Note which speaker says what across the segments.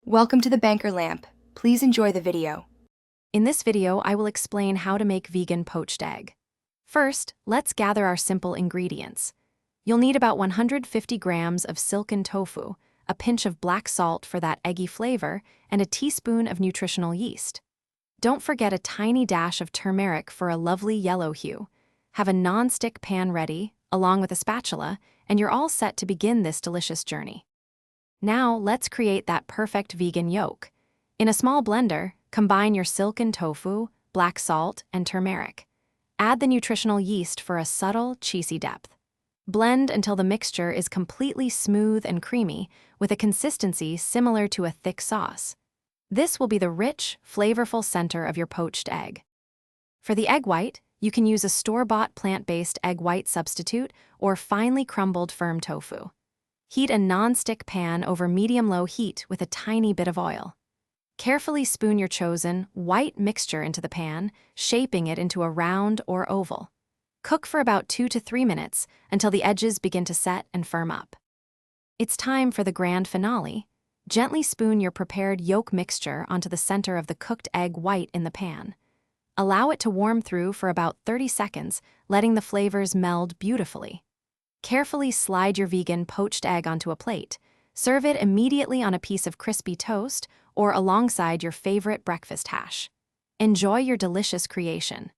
Speaker 1: Welcome to the Banker Lamp. Please enjoy the video.
Speaker 2: In this video, I will explain how to make vegan poached egg. First, let's gather our simple ingredients. You'll need about 150 grams of silken tofu, a pinch of black salt for that eggy flavor, and a teaspoon of nutritional yeast. Don't forget a tiny dash of turmeric for a lovely yellow hue. Have a non-stick pan ready, along with a spatula, and you're all set to begin this delicious journey. Now, let's create that perfect vegan yolk. In a small blender, combine your silken tofu, black salt, and turmeric. Add the nutritional yeast for a subtle, cheesy depth. Blend until the mixture is completely smooth and creamy, with a consistency similar to a thick sauce. This will be the rich, flavorful center of your poached egg. For the egg white, you can use a store-bought plant-based egg white substitute or finely crumbled firm tofu. Heat a non-stick pan over medium-low heat with a tiny bit of oil. Carefully spoon your chosen white mixture into the pan, shaping it into a round or oval. Cook for about 2 to 3 minutes until the edges begin to set and firm up. It's time for the grand finale. Gently spoon your prepared yolk mixture onto the center of the cooked egg white in the pan. Allow it to warm through for about 30 seconds, letting the flavors meld beautifully. Carefully slide your vegan poached egg onto a plate. Serve it immediately on a piece of crispy toast or alongside your favorite breakfast hash. Enjoy your delicious creation.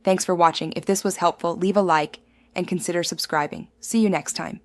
Speaker 1: Thanks for watching. If this was helpful, leave a like and consider subscribing. See you next time.